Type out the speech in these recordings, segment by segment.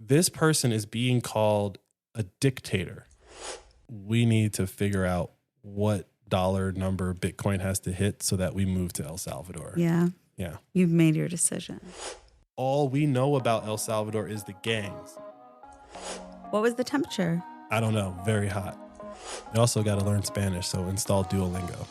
this person is being called a dictator. We need to figure out what dollar number Bitcoin has to hit so that we move to El Salvador. Yeah. Yeah. You've made your decision. All we know about El Salvador is the gangs. What was the temperature? I don't know. Very hot. You also got to learn Spanish, so install Duolingo.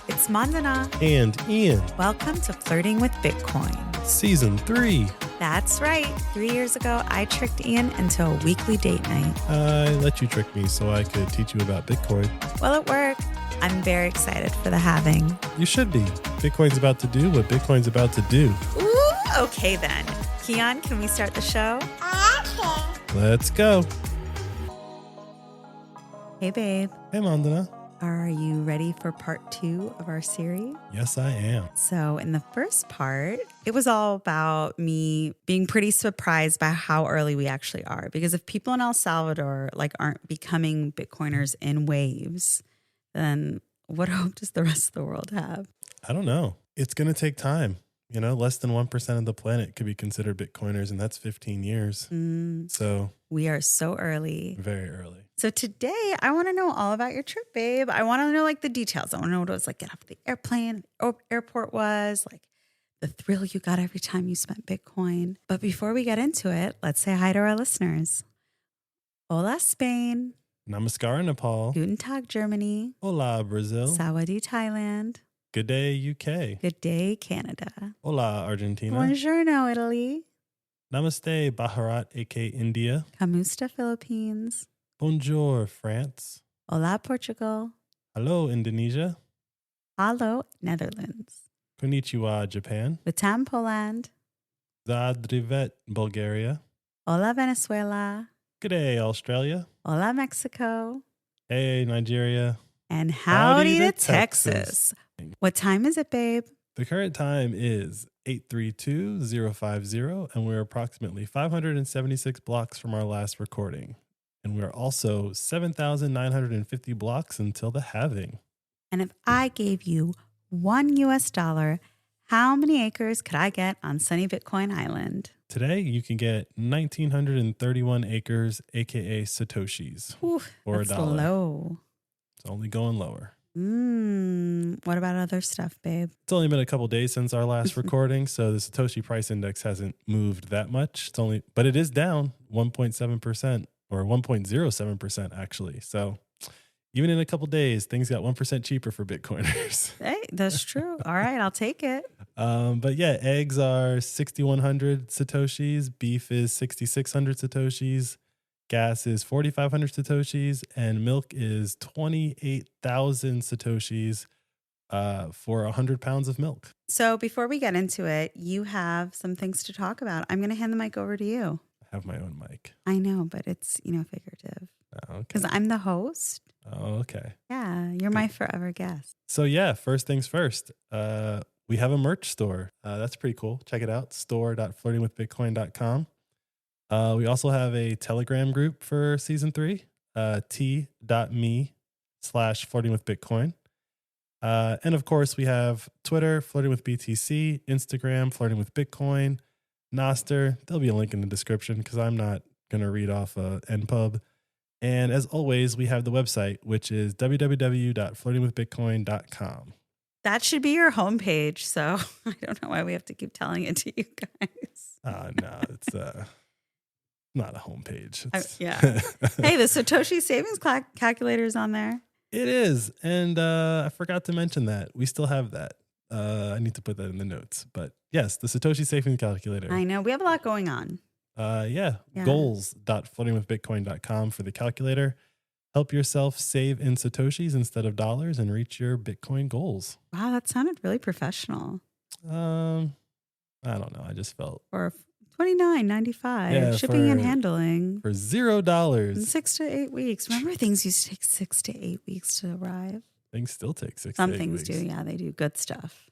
It's Mandana. And Ian. Welcome to Flirting with Bitcoin. Season 3. That's right. 3 years ago, I tricked Ian into a weekly date night. I let you trick me so I could teach you about Bitcoin. Well, it worked. I'm very excited for the halving. You should be. Bitcoin's about to do what Bitcoin's about to do. Ooh, okay then. Keon, can we start the show? Okay. Let's go. Hey, babe. Hey, Mandana. Are you ready for part 2 of our series? Yes, I am. So in the first part, it was all about me being pretty surprised by how early we actually are. Because if people in El Salvador aren't becoming Bitcoiners in waves, then what hope does the rest of the world have? I don't know. It's going to take time. You know, less than 1% of the planet could be considered Bitcoiners, and that's 15 years. So we are so early. Very early. So today, I want to know all about your trip, babe. I want to know the details. I want to know what it was like get off the airplane, airport was, the thrill you got every time you spent Bitcoin. But before we get into it, let's say hi to our listeners. Hola, Spain. Namaskar, Nepal. Guten Tag, Germany. Hola, Brazil. Sawadee, Thailand. Good day, UK. Good day, Canada. Hola, Argentina. Buongiorno, Italy. Namaste, Bharat, aka India. Kamusta, Philippines. Bonjour, France. Hola, Portugal. Hello, Indonesia. Hallo, Netherlands. Konnichiwa, Japan. Vitam, Poland. Zadrivet, Bulgaria. Hola, Venezuela. Good day, Australia. Hola, Mexico. Hey, Nigeria. And howdy to Texas. What time is it, babe? The current time is 8:32:050, and we're approximately 576 blocks from our last recording. And we're also 7,950 blocks until the halving. And if I gave you $1, how many acres could I get on sunny Bitcoin Island? Today, you can get 1,931 acres, aka Satoshis, Ooh, for that's $1. Low. It's only going lower. What about other stuff, babe? It's only been a couple days since our last recording, so the Satoshi price index hasn't moved that much. But it is down 1.7%. Or 1.07% actually. So even in a couple days, things got 1% cheaper for Bitcoiners. Hey, that's true. All right, I'll take it. But yeah, eggs are 6,100 Satoshis. Beef is 6,600 Satoshis. Gas is 4,500 Satoshis. And milk is 28,000 Satoshis for 100 pounds of milk. So before we get into it, you have some things to talk about. I'm going to hand the mic over to you. Have my own mic. I know, but it's, figurative. Oh, okay. Because I'm the host. Oh, okay. Yeah, you're my forever guest. So yeah, first things first. We have a merch store. That's pretty cool. Check it out. store.flirtingwithbitcoin.com. We also have a Telegram group for season 3. t.me/flirtingwithbitcoin. And of course, we have Twitter, Flirting with BTC, Instagram, Flirting with Bitcoin, Nostr. There'll be a link in the description because I'm not going to read off NPub. And as always, we have the website, which is www.flirtingwithbitcoin.com. That should be your homepage. So I don't know why we have to keep telling it to you guys. No, it's not a homepage. Yeah. Hey, the Satoshi savings calculator is on there. It is. And I forgot to mention that. We still have that. I need to put that in the notes. But yes, the Satoshi savings calculator. I know. We have a lot going on. Yeah. Goals.flirtingwithbitcoin.com for the calculator. Help yourself save in Satoshis instead of dollars and reach your Bitcoin goals. Wow, that sounded really professional. I don't know. I just felt. Or $29.95 shipping and handling for $0 in 6 to 8 weeks. Remember, things used to take 6 to 8 weeks to arrive. Things still take 6 to 8 weeks. Some things do. Yeah, they do good stuff.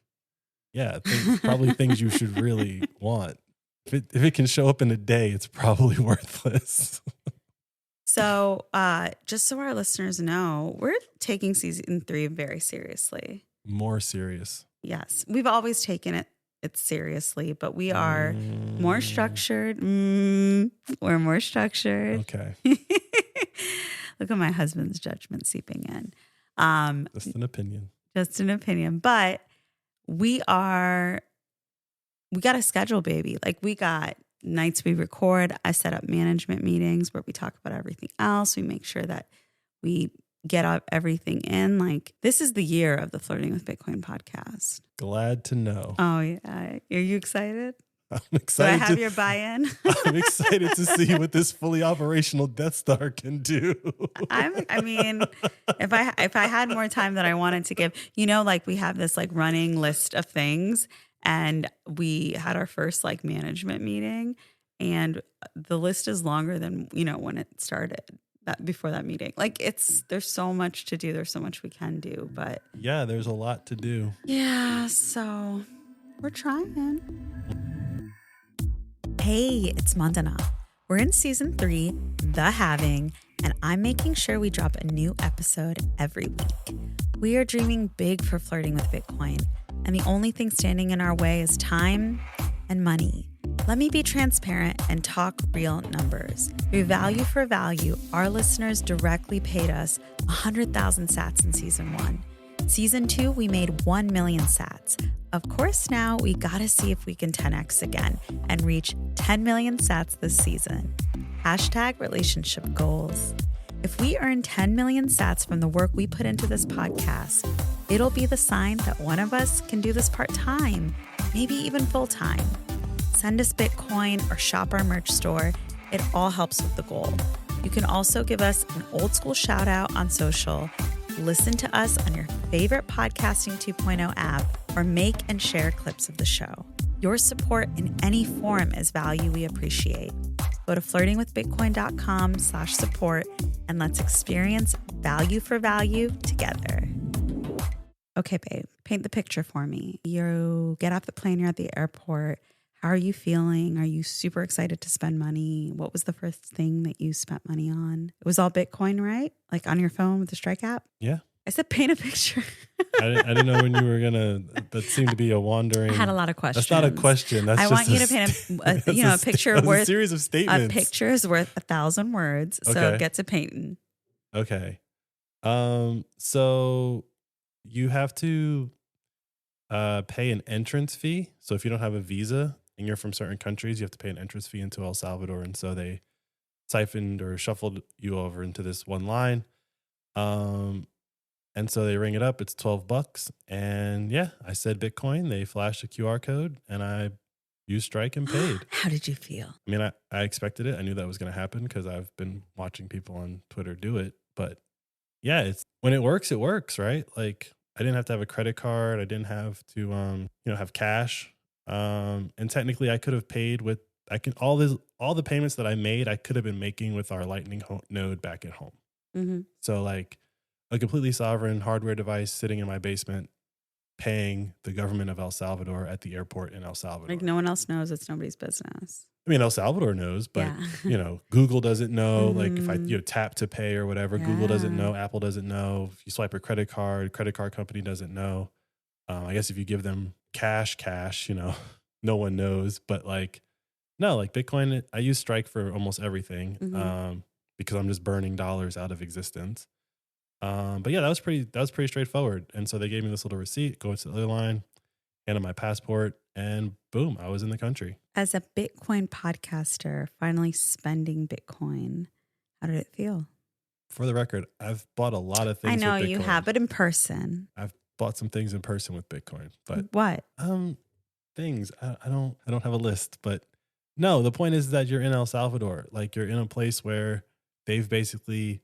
Yeah, probably things you should really want. If it can show up in a day, it's probably worthless. So just so our listeners know, we're taking season 3 very seriously. More serious. Yes. We've always taken it it seriously, but we are more structured. We're more structured. Okay. Look at my husband's judgment seeping in. Just an opinion. Just an opinion. But we got a schedule, baby. Like we got nights we record. I set up management meetings where we talk about everything else. We make sure that we get up everything in. Like this is the year of the Flirting with Bitcoin podcast. Glad to know. Oh yeah. Are you excited? I'm Do I excited. have your buy-in? I'm excited to see what this fully operational Death Star can do. I mean, if I had more time that I wanted to give, like we have this like running list of things, and we had our first like management meeting, and the list is longer than when it started. Before that meeting, like there's so much to do. There's so much we can do, but yeah, there's a lot to do. Yeah, so we're trying. Hey, it's Mandana. We're in season 3, The Having, and I'm making sure we drop a new episode every week. We are dreaming big for Flirting with Bitcoin, and the only thing standing in our way is time and money. Let me be transparent and talk real numbers. Through Value for Value, our listeners directly paid us 100,000 sats in season 1. Season 2, we made 1 million sats. Of course, now we gotta see if we can 10x again and reach 10 million sats this season. # relationship goals. If we earn 10 million sats from the work we put into this podcast, it'll be the sign that one of us can do this part-time, maybe even full-time. Send us Bitcoin or shop our merch store. It all helps with the goal. You can also give us an old school shout out on social, listen to us on your favorite Podcasting 2.0 app, or make and share clips of the show. Your support in any form is value we appreciate. Go to flirtingwithbitcoin.com/support and let's experience value for value together. Okay, babe, paint the picture for me. You get off the plane, you're at the airport. How are you feeling? Are you super excited to spend money? What was the first thing that you spent money on? It was all Bitcoin, right? Like on your phone with the Strike app? Yeah. I said paint a picture. I didn't know when you were gonna. That seemed to be a wandering. I had a lot of questions. That's not a question. That's I just want you to paint a picture worth a series of statements. A picture is worth 1,000 words. So Okay. get to painting. Okay. So you have to pay an entrance fee. So if you don't have a visa and you're from certain countries, you have to pay an entrance fee into El Salvador. And so they siphoned or shuffled you over into this one line. And so they ring it up. It's $12. And yeah, I said Bitcoin. They flashed a QR code and I used Strike and paid. How did you feel? I mean, I expected it. I knew that was going to happen because I've been watching people on Twitter do it. But yeah, it's when it works, right? Like I didn't have to have a credit card. I didn't have to, have cash. And technically I could have paid with, all the payments that I made, I could have been making with our Lightning node back at home. Mm-hmm. So like a completely sovereign hardware device sitting in my basement, paying the government of El Salvador at the airport in El Salvador. Like no one else knows, it's nobody's business. I mean, El Salvador knows, but yeah. Google doesn't know. Mm-hmm. Like if I tap to pay or whatever, Yeah. Google doesn't know, Apple doesn't know. If you swipe a credit card company doesn't know. I guess if you give them cash, no one knows. But like, no, like Bitcoin, I use Strike for almost everything because I'm just burning dollars out of existence. But yeah, that was pretty straightforward. And so they gave me this little receipt, go to the other line, handed my passport, and boom, I was in the country. As a Bitcoin podcaster, finally spending Bitcoin, how did it feel? For the record, I've bought a lot of things. I know with Bitcoin. you have, but in person. I've bought some things in person with Bitcoin, but what? Things I don't have a list, but no, the point is that you're in El Salvador, like you're in a place where they've basically,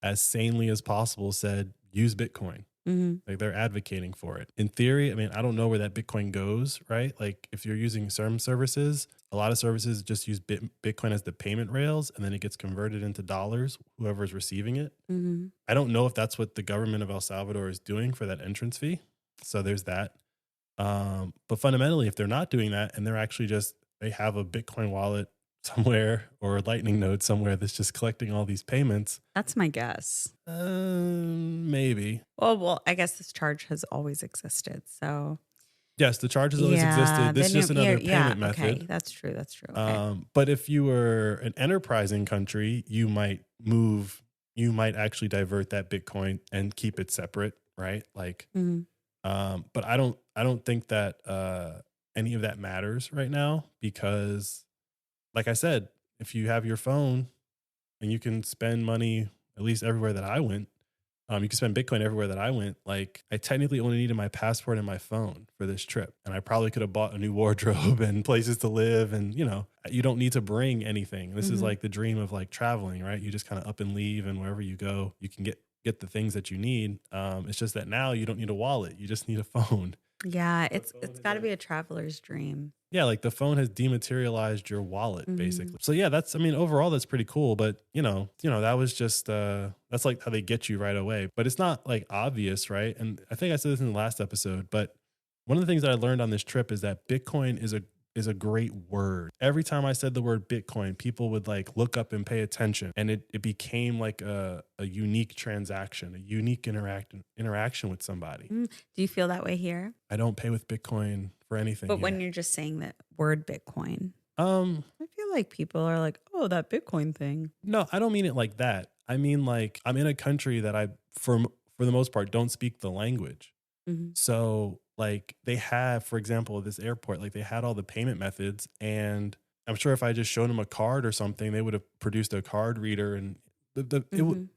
as sanely as possible, said use Bitcoin. Mm-hmm. Like they're advocating for it. In theory, I mean, I don't know where that Bitcoin goes, right? Like if you're using some services, a lot of services just use Bitcoin as the payment rails and then it gets converted into dollars, whoever's receiving it. Mm-hmm. I don't know if that's what the government of El Salvador is doing for that entrance fee. So there's that. But fundamentally, if they're not doing that and they're actually they have a Bitcoin wallet somewhere or a Lightning node somewhere that's just collecting all these payments. That's my guess. Maybe. Well, I guess this charge has always existed. So Yes, the charges always existed. This is just another payment method. Okay, that's true. That's true. Okay. But if you were an enterprising country, you might actually divert that Bitcoin and keep it separate, right? Like, Mhm. but I don't think that any of that matters right now because, like I said, if you have your phone and you can spend money, at least everywhere that I went, you can spend Bitcoin everywhere that I went. Like I technically only needed my passport and my phone for this trip. And I probably could have bought a new wardrobe and places to live. And, you don't need to bring anything. This is like the dream of like traveling, right? You just kind of up and leave, and wherever you go, you can get the things that you need. It's just that now you don't need a wallet. You just need a phone. Yeah, it's got to be a traveler's dream. Yeah, like the phone has dematerialized your wallet, basically. So yeah, overall that's pretty cool. But that was just that's like how they get you right away. But it's not like obvious, right? And I think I said this in the last episode, but one of the things that I learned on this trip is that Bitcoin is a great word. Every time I said the word Bitcoin, people would like look up and pay attention. And it became like a unique transaction, a unique interaction with somebody. Do you feel that way here? I don't pay with Bitcoin for anything. But when you're just saying the word Bitcoin, I feel like people are like, oh, that Bitcoin thing. No, I don't mean it like that. I mean, like I'm in a country that I, for the most part, don't speak the language. So like they have, for example, this airport, like they had all the payment methods, and I'm sure if I just showed them a card or something, they would have produced a card reader, and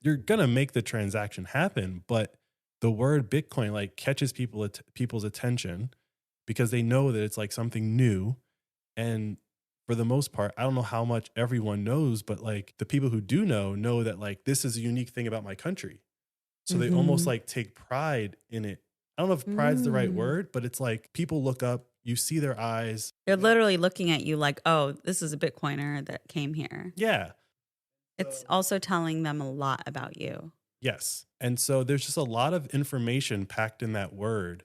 you're gonna make the transaction happen. But the word Bitcoin like catches people's attention because they know that it's like something new. And for the most part, I don't know how much everyone knows, but like the people who do know that like this is a unique thing about my country. So they almost like take pride in it. I don't know if pride's the right word, but it's like people look up, you see their eyes. They're literally looking at you like, oh, this is a Bitcoiner that came here. Yeah. It's also telling them a lot about you. Yes. And so there's just a lot of information packed in that word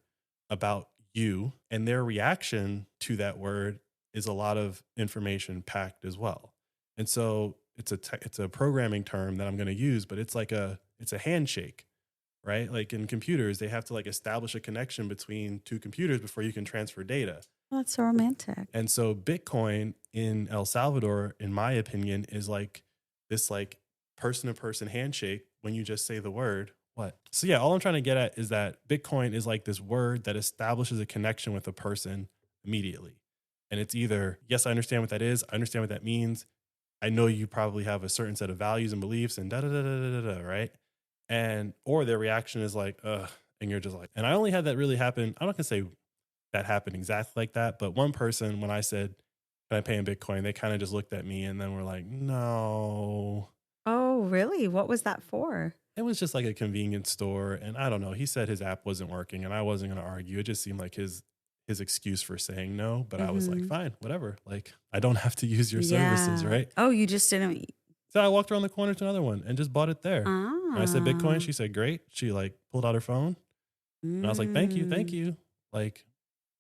about you, and their reaction to that word is a lot of information packed as well. And so it's a programming term that I'm going to use, but it's a handshake, right? Like in computers, they have to like establish a connection between two computers before you can transfer data. Well, that's so romantic. And so Bitcoin in El Salvador, in my opinion, is like this like person to person handshake when you just say the word. What? So yeah, all I'm trying to get at is that Bitcoin is like this word that establishes a connection with a person immediately. And it's either, yes, I understand what that is. I understand what that means. I know you probably have a certain set of values and beliefs and right? And, or their reaction is like, ugh, and you're just like, and I only had that really happen. I'm not gonna say that happened exactly like that, but one person, when I said, can I pay in Bitcoin? They kind of just looked at me and then were like, no. Oh, really? What was that for? It was just like a convenience store. And I don't know. He said his app wasn't working and I wasn't going to argue. It just seemed like his excuse for saying no. But I was like, fine, whatever. Like, I don't have to use your services, right? Oh, you just didn't. So I walked around the corner to another one and just bought it there. And I said, Bitcoin. She said, great. She like pulled out her phone. And I was like, thank you. Thank you. Like,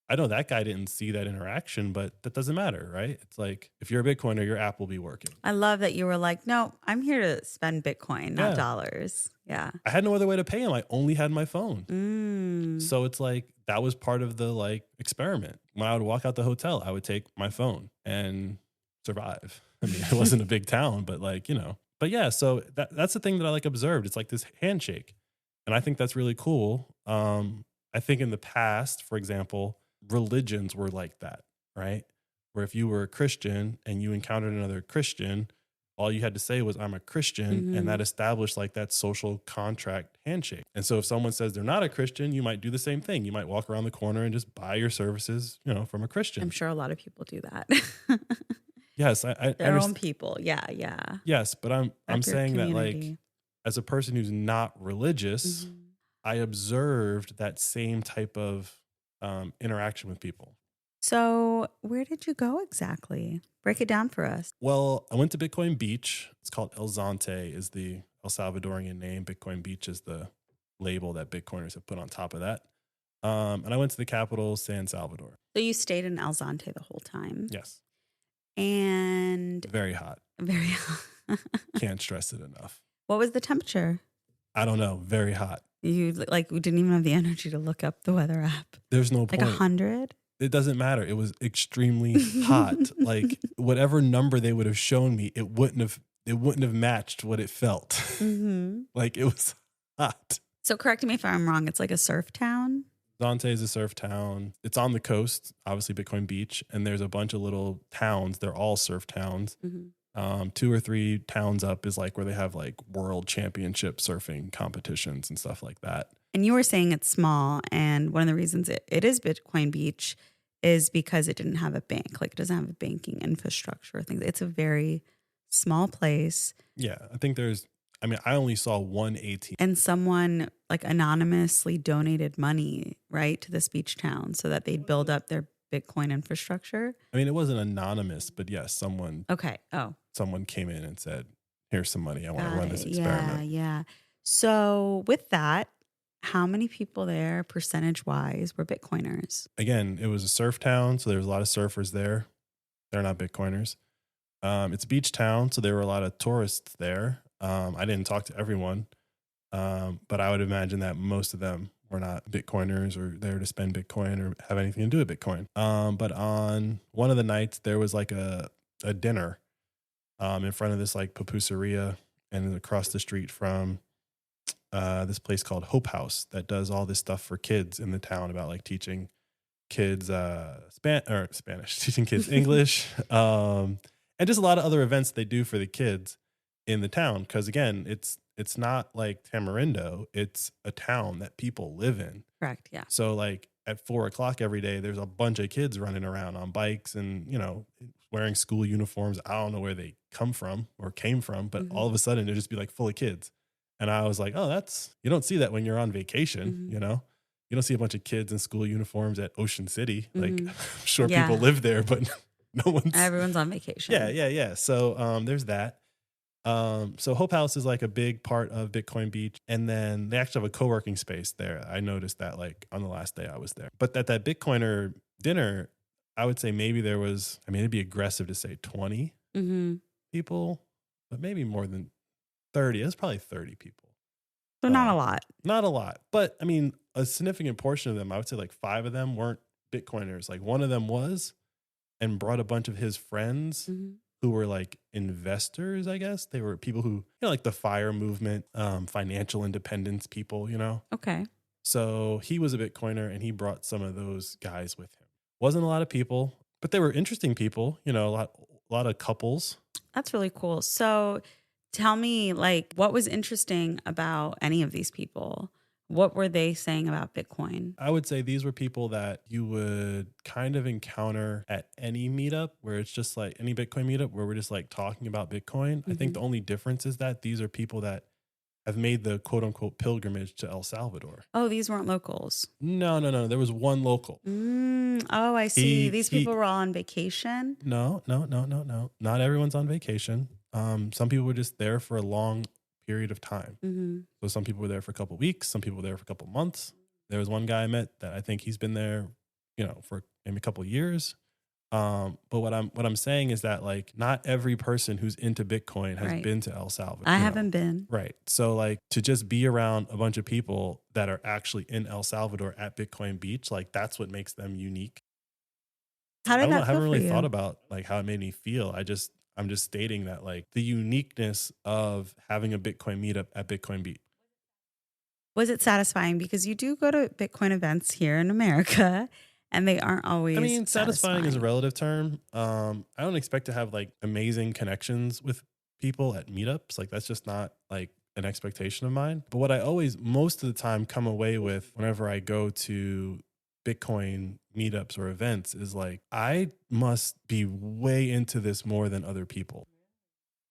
I know that guy didn't see that interaction, but that doesn't matter, right? It's like, if you're a Bitcoiner, your app will be working. I love that you were like, no, I'm here to spend Bitcoin, not dollars. Yeah. I had no other way to pay him. I only had my phone. So it's like, that was part of the like experiment. When I would walk out the hotel, I would take my phone and survive. I mean, it wasn't a big town, but like, but yeah, so that's the thing that I like observed. It's like this handshake. And I think that's really cool. I think in the past, for example, religions were like that, right? Where if you were a Christian and you encountered another Christian, all you had to say was, I'm a Christian. And that established like that social contract handshake. And so if someone says they're not a Christian, you might do the same thing. You might walk around the corner and just buy your services, from a Christian. I'm sure a lot of people do that. Yes. Their own people. Yeah. Yeah. Yes. But I'm saying community. That like, as a person who's not religious, I observed that same type of interaction with people. So where did you go exactly? Break it down for us. Well, I went to Bitcoin Beach. It's called El Zonte is the El Salvadorian name. Bitcoin Beach is the label that Bitcoiners have put on top of that. And I went to the capital, San Salvador. So you stayed in El Zonte the whole time? Yes. And very hot. Very hot. Can't stress it enough. What was the temperature? I don't know. Very hot. You like didn't even have the energy to look up the weather app. There's no Like point. 100? It doesn't matter. It was extremely hot. Like whatever number they would have shown me, it wouldn't have matched what it felt. Mm-hmm. Like it was hot. So correct me if I'm wrong. It's like a surf town. Zante is a surf town. It's on the coast, obviously Bitcoin Beach, and there's a bunch of little towns. They're all surf towns. Mm-hmm. 2 or 3 towns up is like where they have like world championship surfing competitions and stuff like that. And you were saying it's small, and one of the reasons it is Bitcoin Beach is because it didn't have a bank. Like it doesn't have a banking infrastructure or things. It's a very small place. Yeah, I think I only saw one ATM. And someone like anonymously donated money, right, to this beach town so that they'd build up their Bitcoin infrastructure. I mean, it wasn't anonymous, but yes, someone came in and said, here's some money. I want to run this experiment. Yeah. So with that, how many people there percentage-wise were Bitcoiners? Again, it was a surf town, so there was a lot of surfers there. They're not Bitcoiners. It's a beach town, so there were a lot of tourists there. I didn't talk to everyone, but I would imagine that most of them were not Bitcoiners or there to spend Bitcoin or have anything to do with Bitcoin. But on one of the nights, there was like a dinner in front of this like pupuseria and across the street from this place called Hope House that does all this stuff for kids in the town about like teaching kids Spanish, teaching kids English, and just a lot of other events they do for the kids in the town. Because again, it's not like Tamarindo; it's a town that people live in. Correct. Yeah. So like at 4:00 every day, there's a bunch of kids running around on bikes and wearing school uniforms. I don't know where they come from or came from, but all of a sudden it'd just be like full of kids. And I was like, oh, you don't see that when you're on vacation, You don't see a bunch of kids in school uniforms at Ocean City. Like, I'm sure people live there, but everyone's on vacation. Yeah. So there's that. So Hope House is like a big part of Bitcoin Beach. And then they actually have a co-working space there. I noticed that like on the last day I was there. But at that Bitcoiner dinner, I would say maybe there was, it'd be aggressive to say 20 people, but maybe more than 30. It was probably 30 people. So not a lot. Not a lot. But a significant portion of them, I would say like 5 of them weren't Bitcoiners. Like one of them was and brought a bunch of his friends who were like investors, I guess. They were people who, like the FIRE movement, financial independence people, Okay. So he was a Bitcoiner and he brought some of those guys with him. Wasn't a lot of people, but they were interesting people, a lot of couples. That's really cool. So tell me, like, what was interesting about any of these people? What were they saying about Bitcoin? I would say these were people that you would kind of encounter at any meetup where it's just like any Bitcoin meetup where we're just like talking about Bitcoin. I think the only difference is that these are people that have made the quote unquote pilgrimage to El Salvador. Oh, these weren't locals. No. There was one local. Oh, I see. These people were all on vacation. No. Not everyone's on vacation. Some people were just there for a long period of time. So some people were there for a couple of weeks. Some people were there for a couple of months. There was one guy I met that I think he's been there, for maybe a couple of years. But what I'm saying is that like not every person who's into Bitcoin has been to El Salvador. I haven't been. Right. So like to just be around a bunch of people that are actually in El Salvador at Bitcoin Beach, like that's what makes them unique. How did that feel for you? I haven't really thought about like how it made me feel. I'm just stating that like the uniqueness of having a Bitcoin meetup at Bitcoin Beach. Was it satisfying? Because you do go to Bitcoin events here in America and they aren't always satisfying is a relative term. I don't expect to have like amazing connections with people at meetups. Like that's just not like an expectation of mine. But what I always most of the time come away with whenever I go to Bitcoin meetups or events is like, I must be way into this more than other people.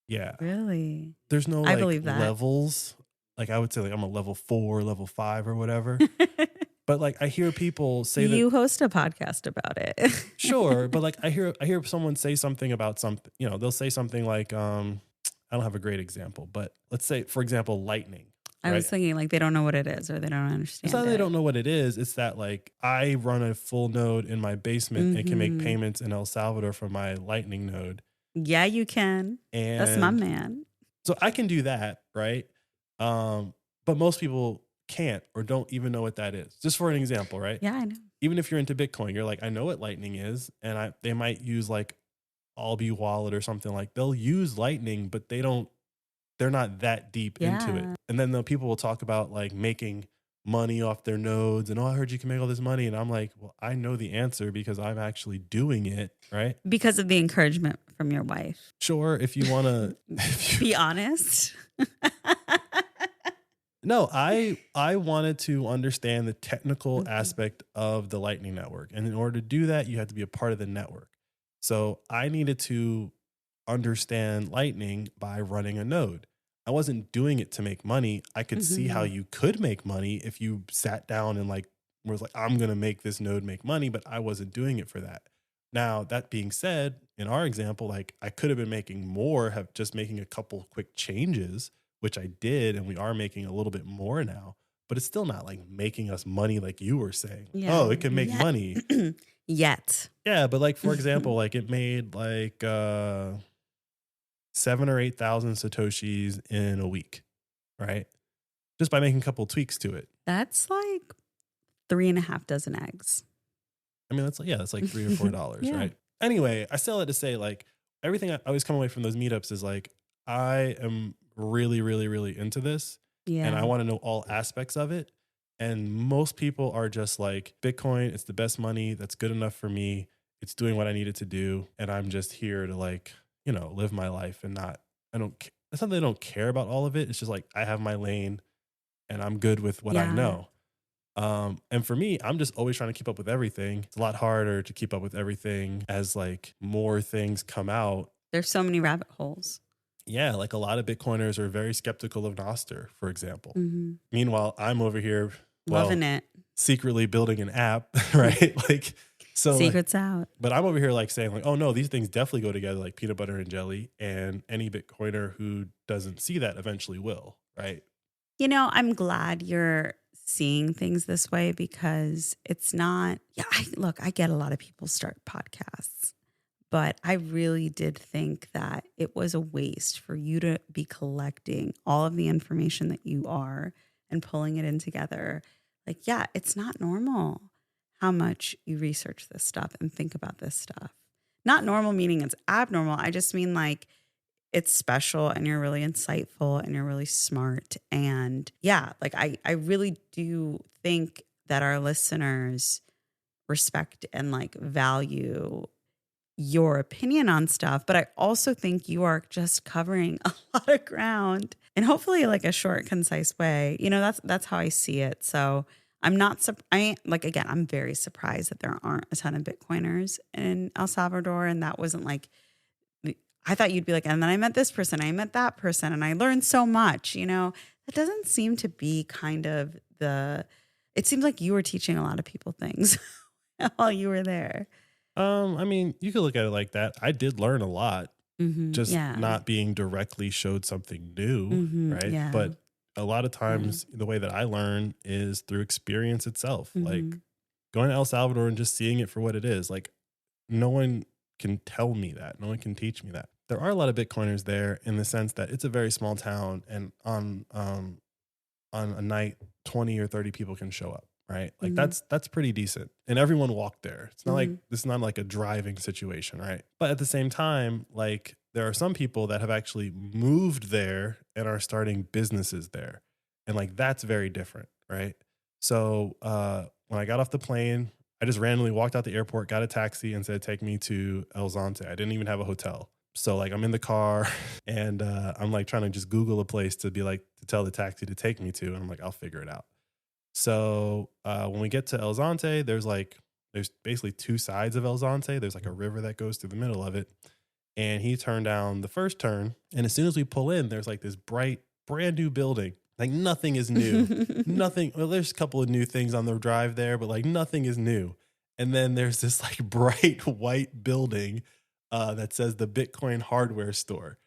Yeah. Really? There's no I believe that. levels. Like I would say like I'm a level 4, level 5 or whatever. But like I hear people say you host a podcast about it. Sure. But like I hear someone say something about something, they'll say something like, I don't have a great example, but let's say, for example, Lightning. I was thinking like they don't know what it is or they don't understand. It's not that they don't know what it is. It's that like I run a full node in my basement and can make payments in El Salvador from my Lightning node. Yeah, you can. And that's my man. So I can do that, right? But most people can't or don't even know what that is. Just for an example, right? Yeah, I know. Even if you're into Bitcoin, you're like, I know what Lightning is. And they might use like Albi wallet or something. Like they'll use Lightning, but they're not that deep into it. Yeah. And then the people will talk about like making money off their nodes and, oh, I heard you can make all this money. And I'm like, well, I know the answer because I'm actually doing it, right? Because of the encouragement from your wife. Sure, if you want to be honest. No, I wanted to understand the technical aspect of the Lightning Network. And in order to do that, you have to be a part of the network. So I needed to understand Lightning by running a node. I wasn't doing it to make money. I could see how you could make money if you sat down and like was like, I'm going to make this node make money, but I wasn't doing it for that. Now, that being said, in our example, like I could have been making more, have just making a couple quick changes, which I did, and we are making a little bit more now, but it's still not like making us money like you were saying. Yeah. Oh, it can make money. Yet. Yeah, but like, for example, like it made like 7,000 or 8,000 Satoshis in a week, right? Just by making a couple tweaks to it. That's like 3.5 dozen eggs. I mean, that's like $3 or $4, yeah. Right? Anyway, I still had to say, like, everything I always come away from those meetups is like, I am really, really, really into this. Yeah. And I want to know all aspects of it. And most people are just like, Bitcoin, it's the best money. That's good enough for me. It's doing what I need it to do. And I'm just here to like, you know, live my life and it's not that I don't care about all of it. It's just like, I have my lane and I'm good with what I know. And for me, I'm just always trying to keep up with everything. It's a lot harder to keep up with everything as like more things come out. There's so many rabbit holes. Yeah, like a lot of Bitcoiners are very skeptical of Nostr, for example. Meanwhile, I'm over here loving it, secretly building an app, right? Like, so secrets out. But I'm over here like saying like, oh no, these things definitely go together like peanut butter and jelly, and any Bitcoiner who doesn't see that eventually will, right? You know, I'm glad you're seeing things this way because it's not. Yeah, I get a lot of people start podcasts. But I really did think that it was a waste for you to be collecting all of the information that you are and pulling it in together. Like, yeah, it's not normal how much you research this stuff and think about this stuff. Not normal meaning it's abnormal. I just mean like it's special and you're really insightful and you're really smart. And yeah, like I really do think that our listeners respect and like value your opinion on stuff, but I also think you are just covering a lot of ground and hopefully like a short, concise way. You know, that's how I see it. So I'm not, I'm very surprised that there aren't a ton of Bitcoiners in El Salvador. And that wasn't like, I thought you'd be like, and then I met this person, I met that person, and I learned so much, you know. That doesn't seem to be kind of it seems like you were teaching a lot of people things while you were there. I mean, you could look at it like that. I did learn a lot, just not being directly showed something new, right? Yeah. But a lot of times the way that I learn is through experience itself, like going to El Salvador and just seeing it for what it is. Like no one can tell me that. No one can teach me that. There are a lot of Bitcoiners there in the sense that it's a very small town, and on a night, 20 or 30 people can show up. Right. Like that's pretty decent. And everyone walked there. It's not like this is not like a driving situation. Right. But at the same time, like there are some people that have actually moved there and are starting businesses there. And like that's very different. Right. So when I got off the plane, I just randomly walked out the airport, got a taxi and said, take me to El Zonte. I didn't even have a hotel. So like I'm in the car and I'm like trying to just Google a place to be like to tell the taxi to take me to. And I'm like, I'll figure it out. So when we get to El Zonte, there's basically two sides of El Zonte. There's like a river that goes through the middle of it. And he turned down the first turn. And as soon as we pull in, there's like this bright, brand new building. Like nothing is new. Nothing. Well, there's a couple of new things on the drive there, but like nothing is new. And then there's this like bright white building that says the Bitcoin hardware store.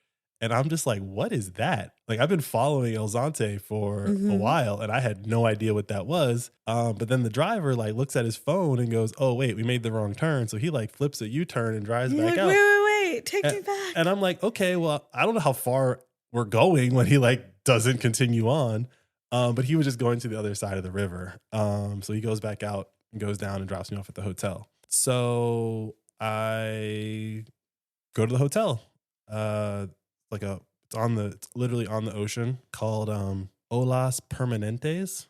And I'm just like, what is that? Like, I've been following El Zonte for a while and I had no idea what that was. But then the driver like looks at his phone and goes, oh, wait, we made the wrong turn. So he like flips a U-turn and drives back out. Wait, take me back. And I'm like, okay, well, I don't know how far we're going when he like doesn't continue on. But he was just going to the other side of the river. So he goes back out and goes down and drops me off at the hotel. So I go to the hotel. It's literally on the ocean, called Olas Permanentes.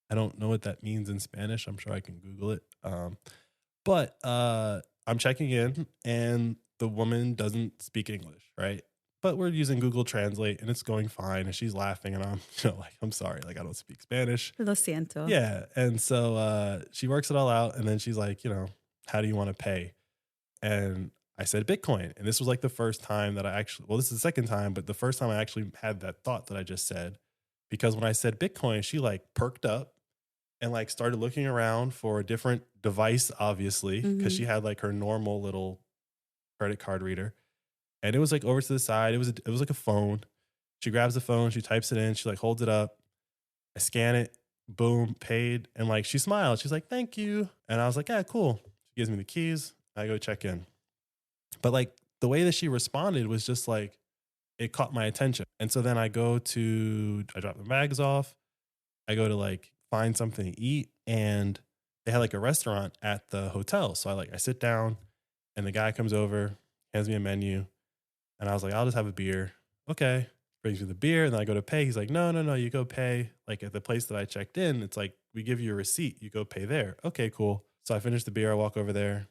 I don't know what that means in Spanish. I'm sure I can Google it. But I'm checking in and the woman doesn't speak English, right? But we're using Google Translate and it's going fine. And she's laughing and I'm, like, I'm sorry, like I don't speak Spanish. Lo siento. Yeah. And so she works it all out and then she's like, how do you want to pay? And I said Bitcoin. And this was like the first time that this is the second time, but the first time I actually had that thought that I just said. Because when I said Bitcoin, she like perked up and like started looking around for a different device, obviously, because she had like her normal little credit card reader. And it was like over to the side. It was like a phone. She grabs the phone, she types it in, she like holds it up. I scan it, boom, paid. And like she smiled. She's like, thank you. And I was like, yeah, cool. She gives me the keys. I go check in. But like the way that she responded was just like, it caught my attention. And so then I drop the bags off. I go to like find something to eat. And they had like a restaurant at the hotel. So I sit down and the guy comes over, hands me a menu. And I was like, I'll just have a beer. Okay. Brings me the beer. And then I go to pay. He's like, no, you go pay. Like at the place that I checked in, it's like, we give you a receipt. You go pay there. Okay, cool. So I finished the beer. I walk over there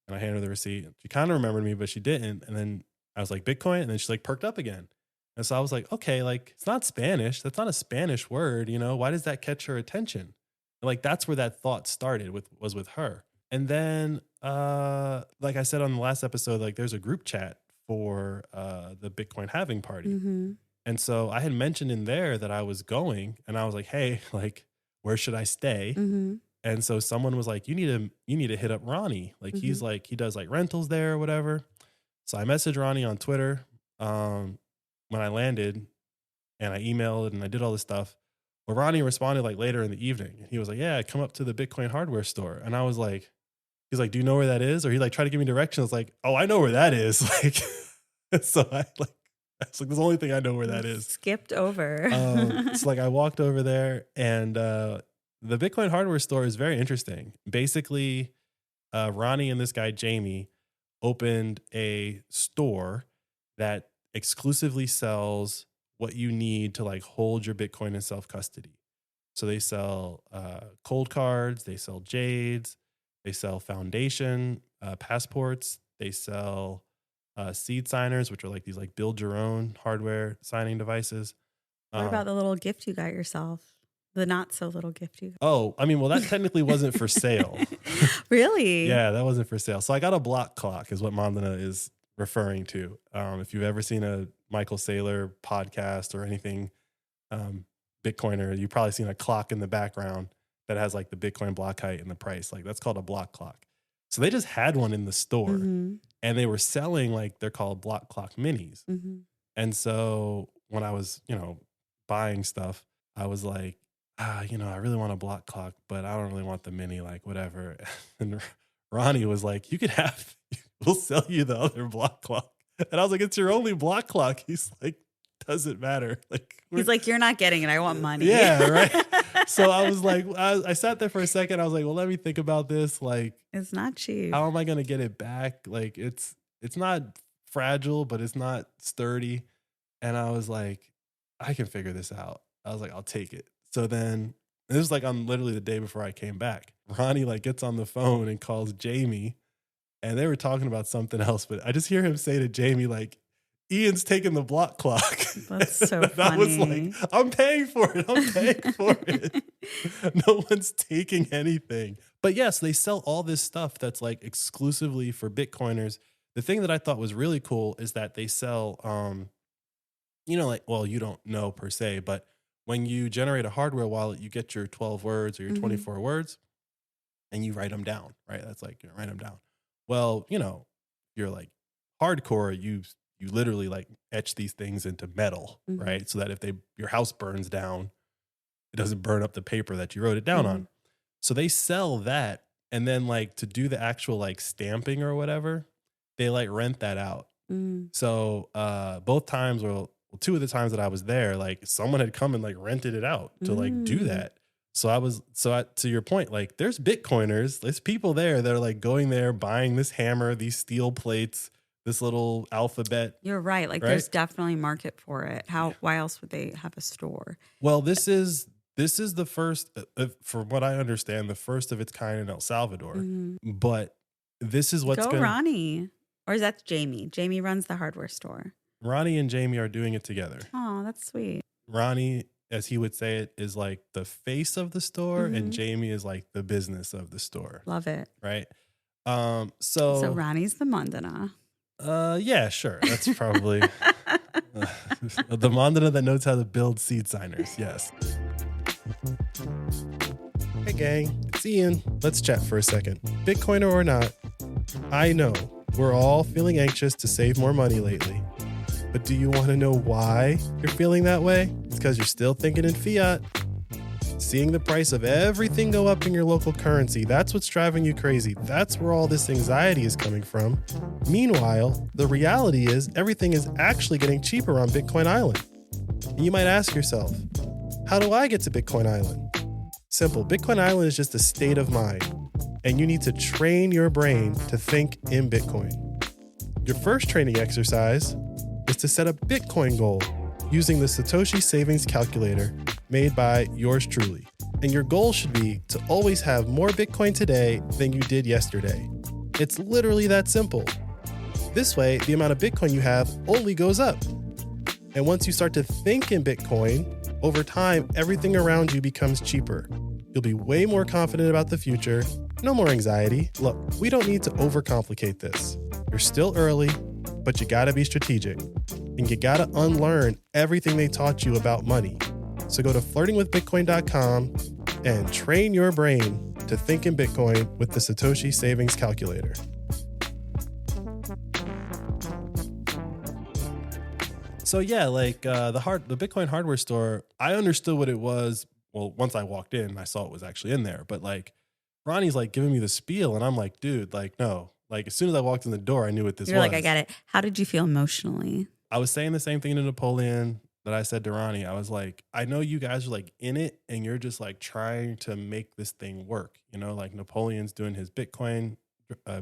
and I hand her the receipt. She kind of remembered me, but she didn't. And then I was like, Bitcoin. And then she like perked up again. And so I was like, okay, like it's not Spanish. That's not a Spanish word. Why does that catch her attention? And like, that's where that thought started was with her. And then, like I said on the last episode, like there's a group chat for the Bitcoin halving party. Mm-hmm. And so I had mentioned in there that I was going and I was like, hey, like, where should I stay? Mm-hmm. And so someone was like, you need to hit up Ronnie. Like he's like, he does like rentals there or whatever. So I messaged Ronnie on Twitter when I landed and I emailed and I did all this stuff. Well, Ronnie responded like later in the evening. He was like, yeah, come up to the Bitcoin hardware store. And I was like, he's like, do you know where that is? Or he like tried to give me directions. I was like, oh, I know where that is. Like, so that's like the only thing I know where that is. Skipped over. So like I walked over there and the Bitcoin hardware store is very interesting. Basically, Ronnie and this guy, Jamie, opened a store that exclusively sells what you need to like hold your Bitcoin in self-custody. So they sell cold cards, they sell jades, they sell foundation passports, they sell seed signers, which are like these like build your own hardware signing devices. What about the little gift you got yourself? The not so little gift you got? Oh, I mean, well, that technically wasn't for sale. Really? Yeah, that wasn't for sale. So I got a block clock is what Mandana is referring to. If you've ever seen a Michael Saylor podcast or anything Bitcoiner, you've probably seen a clock in the background that has like the Bitcoin block height and the price. Like that's called a block clock. So they just had one in the store and they were selling like they're called block clock minis. And so when I was, buying stuff, I was like, I really want a block clock, but I don't really want the mini, like whatever. And Ronnie was like, we'll sell you the other block clock. And I was like, it's your only block clock. He's like, doesn't matter. Like he's like, you're not getting it. I want money. Yeah, right. So I was like, I sat there for a second. I was like, well, let me think about this. Like, it's not cheap. How am I going to get it back? Like, it's not fragile, but it's not sturdy. And I was like, I can figure this out. I was like, I'll take it. So then this was like on literally the day before I came back. Ronnie like gets on the phone and calls Jamie, and they were talking about something else. But I just hear him say to Jamie, like, Ian's taking the block clock. That's so funny. I was like, I'm paying for it. I'm paying for it. No one's taking anything. But yes, they sell all this stuff that's like exclusively for Bitcoiners. The thing that I thought was really cool is that they sell, you don't know per se, but when you generate a hardware wallet, you get your 12 words or your 24 words and you write them down, right? That's like, write them down. Well, you're like hardcore, you literally like etch these things into metal, right? So that if your house burns down, it doesn't burn up the paper that you wrote it down on. So they sell that. And then like to do the actual like stamping or whatever, they like rent that out. So both times Well, 2 of the times that I was there, like someone had come and like rented it out to like do that. To your point, like there's Bitcoiners, there's people there that are like going there, buying this hammer, these steel plates, this little alphabet. You're right. Like there's definitely a market for it. Why else would they have a store? Well, this is the first, from what I understand, the first of its kind in El Salvador. But this is what's going to... Ronnie. Or is that Jamie? Jamie runs the hardware store. Ronnie and Jamie are doing it together. Oh, that's sweet. Ronnie, as he would say it, is like the face of the store, and Jamie is like the business of the store. Love it. Right? So Ronnie's the Mandana. Yeah, sure. That's probably the Mandana that knows how to build seed signers. Yes. Hey gang, it's Ian. Let's chat for a second. Bitcoiner or not, I know we're all feeling anxious to save more money lately. But do you want to know why you're feeling that way? It's because you're still thinking in fiat. Seeing the price of everything go up in your local currency, that's what's driving you crazy. That's where all this anxiety is coming from. Meanwhile, the reality is everything is actually getting cheaper on Bitcoin Island. And you might ask yourself, how do I get to Bitcoin Island? Simple. Bitcoin Island is just a state of mind, and you need to train your brain to think in Bitcoin. Your first training exercise is to set a Bitcoin goal using the Satoshi Savings Calculator made by yours truly. And your goal should be to always have more Bitcoin today than you did yesterday. It's literally that simple. This way, the amount of Bitcoin you have only goes up. And once you start to think in Bitcoin, over time, everything around you becomes cheaper. You'll be way more confident about the future. No more anxiety. Look, we don't need to overcomplicate this. You're still early, but you gotta be strategic. And you gotta unlearn everything they taught you about money. So go to flirtingwithbitcoin.com and train your brain to think in Bitcoin with the Satoshi Savings Calculator. So yeah, like the Bitcoin hardware store, I understood what it was. Well, once I walked in, I saw it was actually in there. But like Ronnie's like giving me the spiel, and I'm like, dude, like no. Like as soon as I walked in the door, I knew what this was. You're like, I get it. How did you feel emotionally? I was saying the same thing to Napoleon that I said to Ronnie. I was like, I know you guys are like in it, and you're just like trying to make this thing work. You know, like Napoleon's doing his Bitcoin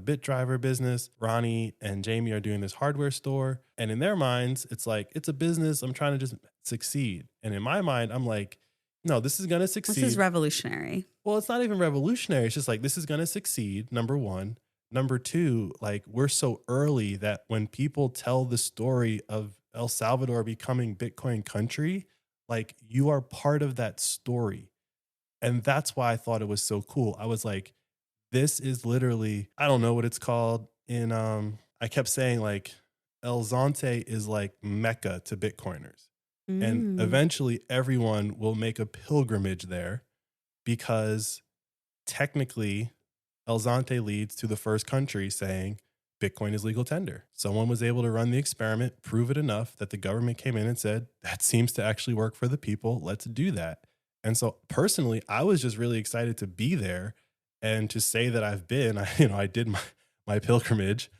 bit driver business. Ronnie and Jamie are doing this hardware store. And in their minds, it's like, it's a business. I'm trying to just succeed. And in my mind, I'm like, no, this is going to succeed. This is revolutionary. Well, it's not even revolutionary. It's just like, this is going to succeed. Number one. Number two, like we're so early that when people tell the story of El Salvador becoming Bitcoin country, like you are part of that story. And that's why I thought it was so cool. I was like, this is literally, I don't know what it's called in, I kept saying like El Zonte is like Mecca to Bitcoiners. And eventually everyone will make a pilgrimage there because technically El Zonte leads to the first country saying Bitcoin is legal tender. Someone was able to run the experiment, prove it enough that the government came in and said, that seems to actually work for the people. Let's do that. And so personally, I was just really excited to be there and to say that I've been, I did my pilgrimage.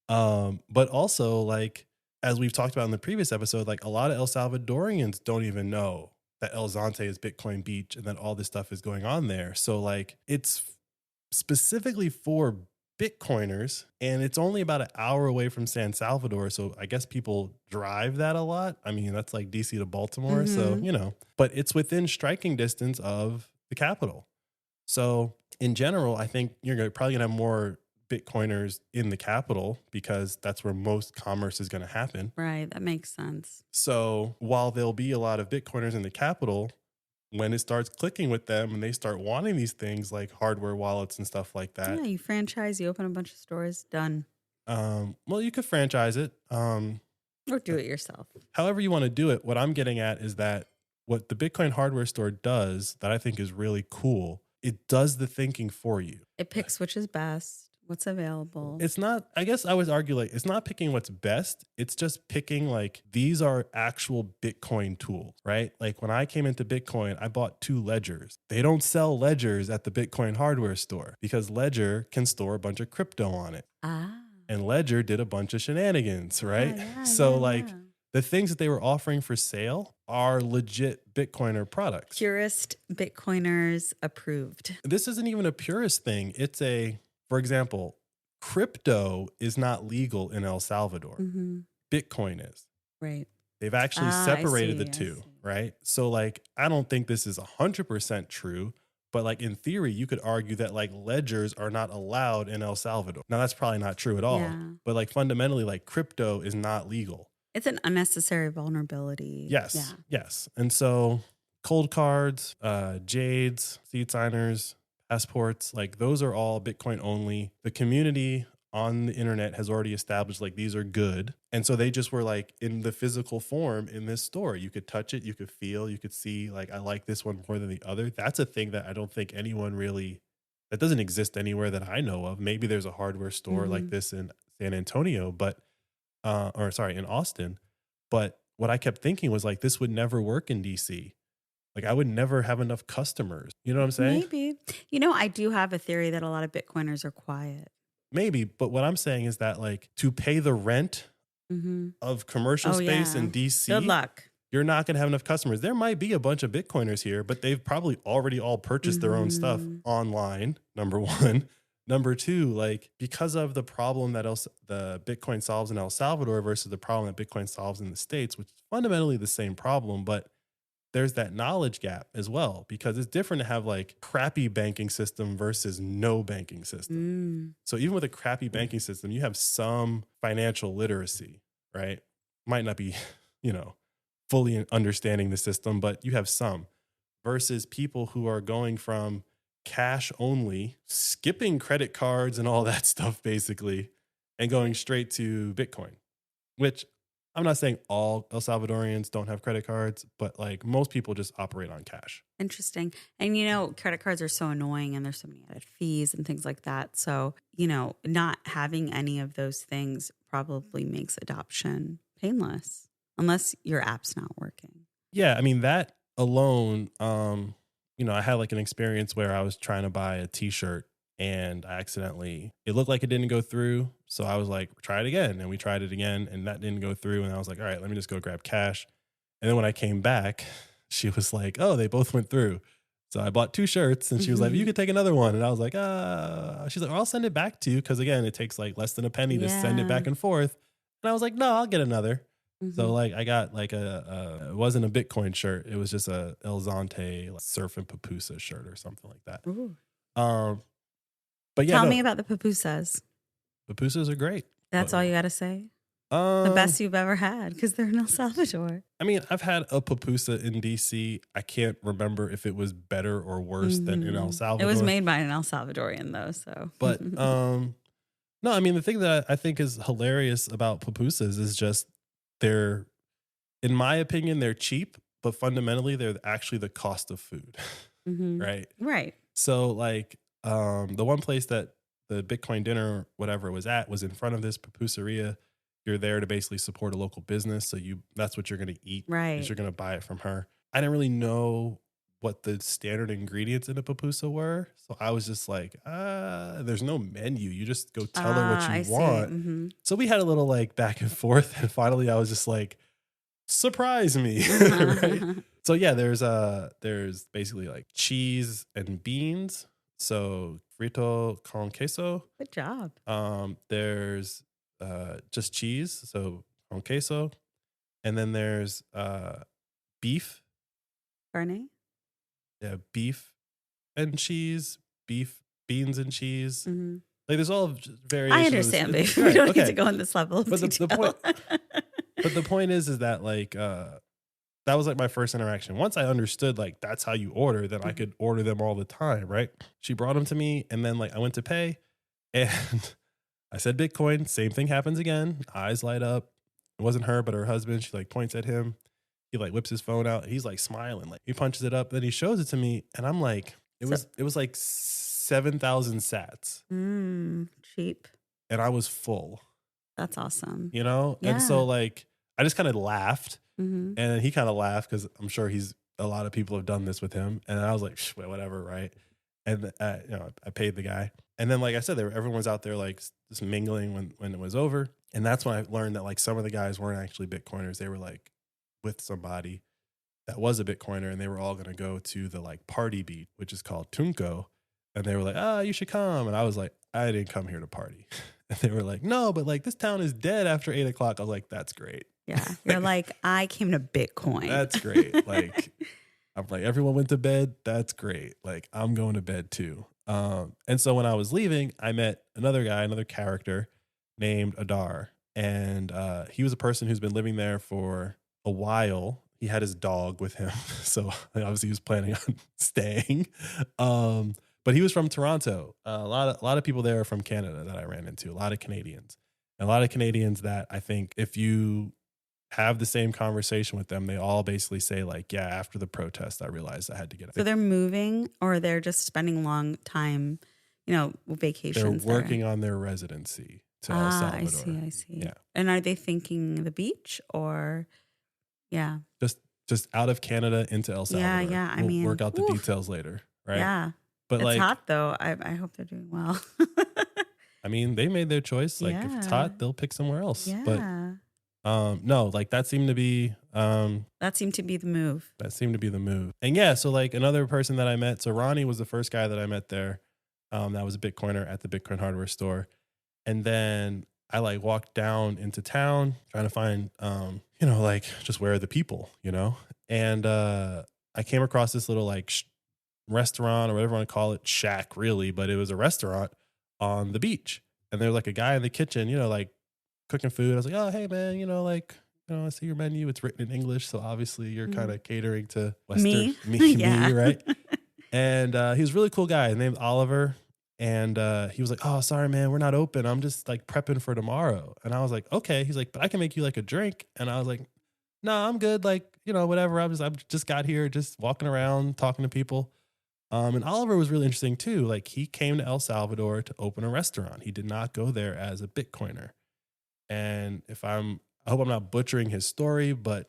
But also like, as we've talked about in the previous episode, like a lot of El Salvadorians don't even know that El Zonte is Bitcoin Beach and that all this stuff is going on there. So like it's specifically for Bitcoiners, and it's only about an hour away from San Salvador. So I guess people drive that a lot. I mean, that's like DC to Baltimore. So, but it's within striking distance of the capital. So in general, I think you're probably going to have more Bitcoiners in the capital because that's where most commerce is going to happen. Right. That makes sense. So while there'll be a lot of Bitcoiners in the capital, when it starts clicking with them and they start wanting these things like hardware wallets and stuff like that. Yeah, you franchise, you open a bunch of stores, done. Well, you could franchise it. Or do it yourself. However you want to do it. What I'm getting at is that what the Bitcoin hardware store does that I think is really cool, it does the thinking for you. It picks which is best. What's available? It's not, I guess I would argue like, it's not picking what's best. It's just picking like, these are actual Bitcoin tools, right? Like when I came into Bitcoin, I bought 2 ledgers. They don't sell ledgers at the Bitcoin hardware store because Ledger can store a bunch of crypto on it. And Ledger did a bunch of shenanigans, right? the things that they were offering for sale are legit Bitcoiner products. Purist Bitcoiners approved. This isn't even a purist thing. It's for example, crypto is not legal in El Salvador. Mm-hmm. Bitcoin is. Right. They've actually separated the two, right? So like, I don't think this is 100% true, but like in theory, you could argue that like ledgers are not allowed in El Salvador. Now that's probably not true at all, but like fundamentally, like crypto is not legal. It's an unnecessary vulnerability. Yes. Yeah. Yes. And so cold cards, jades, seed signers, passports, like those are all Bitcoin only. The community on the internet has already established like these are good. And so they just were like in the physical form in this store. You could touch it, you could feel, you could see like, I like this one more than the other. That's a thing that I don't think anyone really, that doesn't exist anywhere that I know of. Maybe there's a hardware store like this in San Antonio, but, in Austin. But what I kept thinking was like, this would never work in DC. Like I would never have enough customers. You know what I'm saying? Maybe. You know, I do have a theory that a lot of Bitcoiners are quiet. Maybe, but what I'm saying is that like to pay the rent of commercial space in DC, good luck. You're not going to have enough customers. There might be a bunch of Bitcoiners here, but they've probably already all purchased their own stuff online, number one. Number two, like because of the problem that the Bitcoin solves in El Salvador versus the problem that Bitcoin solves in the States, which is fundamentally the same problem, but there's that knowledge gap as well, because it's different to have like crappy banking system versus no banking system. So even with a crappy banking system, you have some financial literacy, right? Might not be, fully understanding the system, but you have some, versus people who are going from cash only, skipping credit cards and all that stuff basically, and going straight to Bitcoin, which I'm not saying all El Salvadorians don't have credit cards, but like most people just operate on cash. Interesting. And credit cards are so annoying and there's so many added fees and things like that. So, not having any of those things probably makes adoption painless unless your app's not working. Yeah. I mean, that alone, I had like an experience where I was trying to buy a t-shirt and it looked like it didn't go through. So I was like, try it again. And we tried it again and that didn't go through. And I was like, all right, let me just go grab cash. And then when I came back, she was like, oh, they both went through. So I bought 2 shirts and she was like, you could take another one. And I was like, she's like, I'll send it back to you. Cause again, it takes like less than a penny to send it back and forth. And I was like, no, I'll get another. So like I got like it wasn't a Bitcoin shirt. It was just a El Zonte Surf and Papusa shirt or something like that. Ooh. But yeah, Tell me about the pupusas. Pupusas are great. That's all you got to say? The best you've ever had because they're in El Salvador. I mean, I've had a pupusa in DC. I can't remember if it was better or worse than in El Salvador. It was made by an El Salvadorian though, so. But no, I mean, the thing that I think is hilarious about pupusas is just in my opinion, they're cheap, but fundamentally they're actually the cost of food, right? Right. So like the one place that the Bitcoin dinner, whatever it was at, was in front of this pupuseria. You're there to basically support a local business. So that's what you're going to eat. Right. You're going to buy it from her. I didn't really know what the standard ingredients in a pupusa were. So I was just like, there's no menu. You just go tell her what you want. So we had a little like back and forth. And finally I was just like, surprise me. Right? So yeah, there's basically like cheese and beans. So frito con queso. Good job. There's just cheese, so con queso. And then there's beef. Carne? Yeah, beef and cheese, beans and cheese. Like there's all variations. I understand, babe. We don't need to go on this level of detail. But the point is that like that was like my first interaction. Once I understood like that's how you order, then I could order them all the time, right? She brought them to me and then like I went to pay and I said Bitcoin, same thing happens again. Eyes light up. It wasn't her, but her husband. She like points at him. He like whips his phone out. He's like smiling. Like he punches it up. Then he shows it to me. And I'm like, it was like 7,000 sats. Cheap. And I was full. That's awesome. Yeah. And so like, I just kind of laughed. And then he kind of laughed because I'm sure a lot of people have done this with him. And I was like, whatever, right? And I paid the guy. And then, like I said, everyone was out there like just mingling when it was over. And that's when I learned that like some of the guys weren't actually Bitcoiners. They were like with somebody that was a Bitcoiner, and they were all going to go to the like party beach, which is called Tunco. And they were like, you should come. And I was like, I didn't come here to party. And they were like, no, but like this town is dead after 8 o'clock. I was like, that's great. Yeah. You're like, I came to Bitcoin. That's great. Like, I'm like, everyone went to bed. That's great. Like, I'm going to bed too. And so when I was leaving, I met another guy, another character named Adar. And he was a person who's been living there for a while. He had his dog with him. So obviously he was planning on staying. But he was from Toronto. A lot of people there are from Canada that I ran into, a lot of Canadians. And a lot of Canadians that I think if you have the same conversation with them, they all basically say like, yeah, after the protest, I realized I had to get out. So they're moving, or they're just spending long time, vacations. They're working on their residency to El Salvador. I see. Yeah. And are they thinking the beach or, yeah? Just out of Canada into El Salvador. Yeah. We'll work out the details later, right? Yeah. But it's hot though. I hope they're doing well. I mean, they made their choice. Like if it's hot, they'll pick somewhere else. Yeah. But no, like that seemed to be the move. That seemed to be the move. And yeah, so like another person that I met, so Ronnie was the first guy that I met there. That was a Bitcoiner at the Bitcoin hardware store. And then I like walked down into town trying to find like just where are the people, And I came across this little like restaurant or whatever you want to call it, shack really, but it was a restaurant on the beach. And there was like a guy in the kitchen, like cooking food. I was like, oh, hey man, I see your menu. It's written in English. So obviously you're kind of catering to Western me, right? And he was a really cool guy. His name's Oliver. And he was like, oh, sorry, man, we're not open. I'm just like prepping for tomorrow. And I was like, okay. He's like, but I can make you like a drink. And I was like, no, I'm good. Like, whatever. I've just got here, just walking around, talking to people. And Oliver was really interesting too. Like he came to El Salvador to open a restaurant. He did not go there as a Bitcoiner. And I hope I'm not butchering his story, but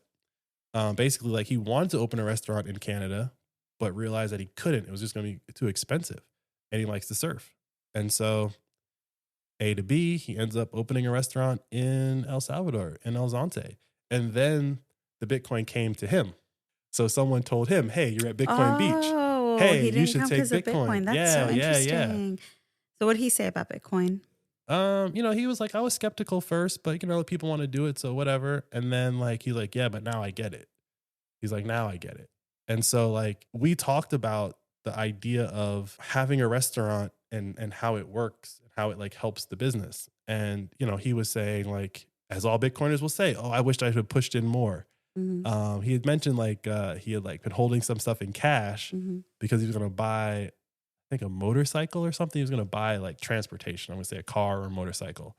basically like he wanted to open a restaurant in Canada, but realized that he couldn't. It was just going to be too expensive. And he likes to surf. And so A to B, he ends up opening a restaurant in El Salvador, in El Zonte. And then the Bitcoin came to him. So someone told him, hey, you're at Bitcoin Beach. Hey, you should take Bitcoin. That's so interesting. Yeah. So what did he say about Bitcoin? He was like, I was skeptical first, but people want to do it, so whatever. And then like he's like, yeah, but now I get it. He's like, now I get it. And so like we talked about the idea of having a restaurant and how it works and how it like helps the business. And he was saying like, as all Bitcoiners will say, oh, I wished I had pushed in more. Mm-hmm. He had mentioned like he had like been holding some stuff in cash because he was going to buy, I think, a motorcycle or something. He was going to buy like transportation. I'm going to say a car or a motorcycle.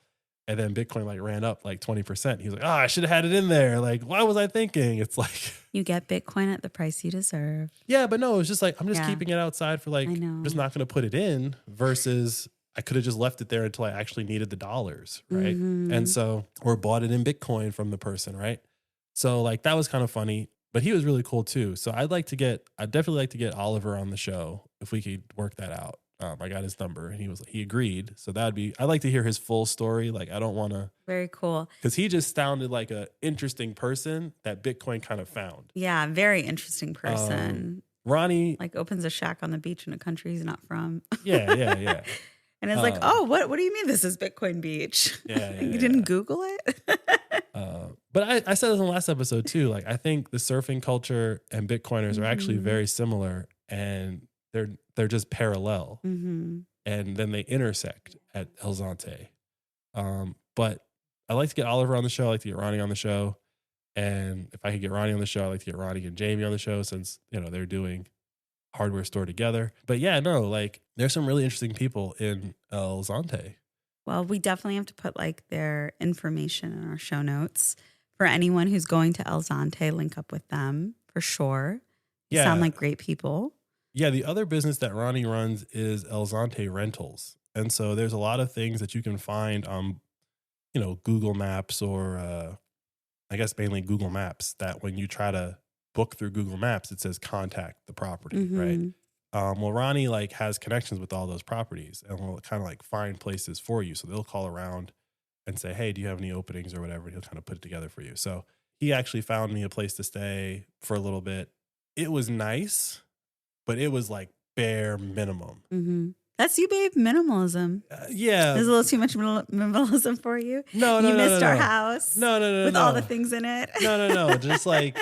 And then Bitcoin like ran up like 20%. He was like, I should have had it in there. Like, why was I thinking? It's like, you get Bitcoin at the price you deserve. Yeah, but no, it's just like, I'm just keeping it outside for like, I'm just not going to put it in versus I could have just left it there until I actually needed the dollars. Right. Mm-hmm. And so, or bought it in Bitcoin from the person. Right. So like, that was kind of funny, but he was really cool too. So I'd definitely like to get Oliver on the show if we could work that out. I got his number and he agreed. So I'd like to hear his full story. Like, I don't want to. Very cool. Because he just sounded like an interesting person that Bitcoin kind of found. Yeah, very interesting person. Ronnie. Like opens a shack on the beach in a country he's not from. Yeah. And it's like, oh, what do you mean this is Bitcoin Beach? Yeah. You didn't Google it? But I said this in the last episode too. Like, I think the surfing culture and Bitcoiners are actually very similar, and they're just parallel. Mm-hmm. And then they intersect at El Zonte. But I like to get Oliver on the show. I like to get Ronnie on the show. And if I could get Ronnie on the show, I'd like to get Ronnie and Jamie on the show since, they're doing hardware store together. But yeah, no, like there's some really interesting people in El Zonte. Well, we definitely have to put like their information in our show notes for anyone who's going to El Zonte. Link up with them for sure. They sound like great people. Yeah, the other business that Ronnie runs is El Zonte Rentals. And so there's a lot of things that you can find on, Google Maps or I guess mainly Google Maps, that when you try to book through Google Maps, it says contact the property, right? Well, Ronnie like has connections with all those properties and will kind of like find places for you. So they'll call around and say, hey, do you have any openings or whatever? And he'll kind of put it together for you. So he actually found me a place to stay for a little bit. It was nice, but it was like bare minimum. Mm-hmm. That's you, babe. Minimalism. Yeah. There's a little too much minimalism for you. No, you missed our house. No. With all the things in it. No. Just like,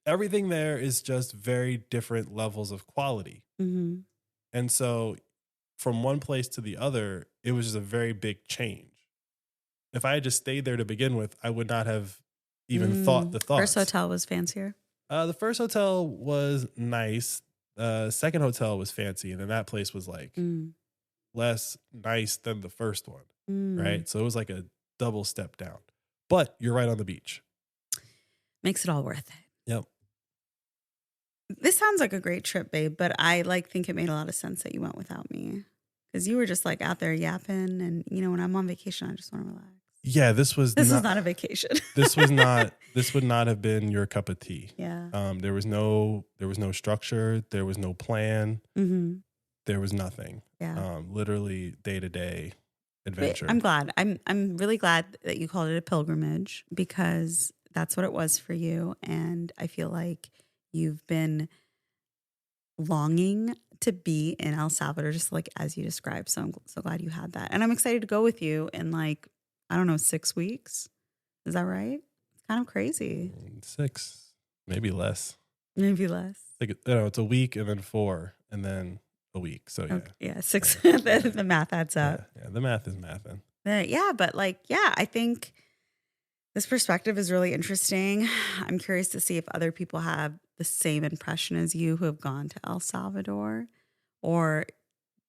everything there is just very different levels of quality. Mm-hmm. And so from one place to the other, it was just a very big change. If I had just stayed there to begin with, I would not have even thought the thoughts. First hotel was fancier. The first hotel was nice. Second hotel was fancy. And then that place was like less nice than the first one. Right. So it was like a double step down. But you're right on the beach. Makes it all worth it. Yep. This sounds like a great trip, babe, but I think it made a lot of sense that you went without me. Because you were just like out there yapping, and when I'm on vacation, I just want to relax. Yeah, this was not a vacation. This would not have been your cup of tea. Yeah. There was no structure, there was no plan. Mm-hmm. There was nothing. Yeah. Literally day-to-day adventure. I'm glad. I'm really glad that you called it a pilgrimage, because that's what it was for you. And I feel like you've been longing to be in El Salvador, just like as you described. So I'm so glad you had that. And I'm excited to go with you in 6 weeks. Is that right? It's kind of crazy. 6, maybe less. Maybe less. It's a week and then 4 and then a week. So yeah. Okay, yeah, 6. The math adds up. Yeah, the math is mathing. Yeah, but I think this perspective is really interesting. I'm curious to see if other people have the same impression as you who have gone to El Salvador, or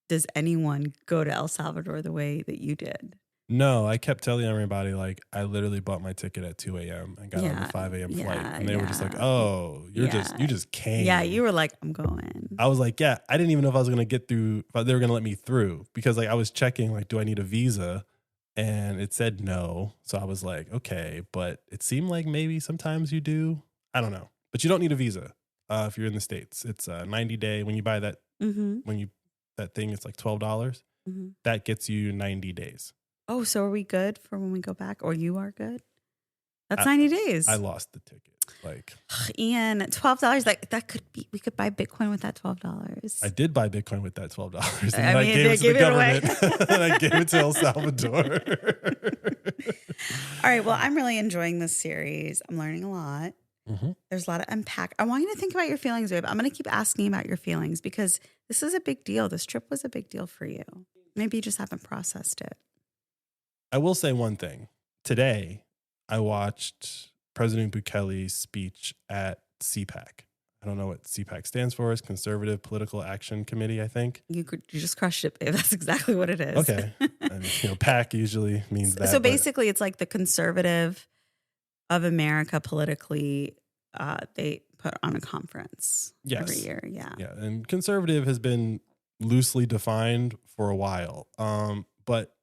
does anyone go to El Salvador the way that you did? No, I kept telling everybody, I literally bought my ticket at 2 a.m. and got on the 5 a.m. flight. And they were just like, oh, you just came. Yeah, you were like, I'm going. I was like, yeah, I didn't even know if I was going to get through, if they were going to let me through, because I was checking, do I need a visa? And it said no. So I was like, okay, but it seemed like maybe sometimes you do. I don't know. But you don't need a visa if you're in the States. It's a 90-day. When you buy that, that thing, it's like $12. Mm-hmm. That gets you 90 days. Oh, so are we good for when we go back? Or you are good? That's 90 days. I lost the ticket. Ian, $12. That could be. We could buy Bitcoin with that $12. I did buy Bitcoin with that $12, and I gave it to the government. And I gave it to El Salvador. All right. Well, I'm really enjoying this series. I'm learning a lot. Mm-hmm. There's a lot to unpack. I want you to think about your feelings, babe. I'm going to keep asking about your feelings, because this is a big deal. This trip was a big deal for you. Maybe you just haven't processed it. I will say one thing. Today, I watched President Bukele's speech at CPAC. I don't know what CPAC stands for. It's Conservative Political Action Committee, I think. You just crushed it, babe. That's exactly what it is. Okay. And, PAC usually means that. So basically, it's like the Conservative of America politically, they put on a conference every year. Yeah. Yeah. And conservative has been loosely defined for a while. But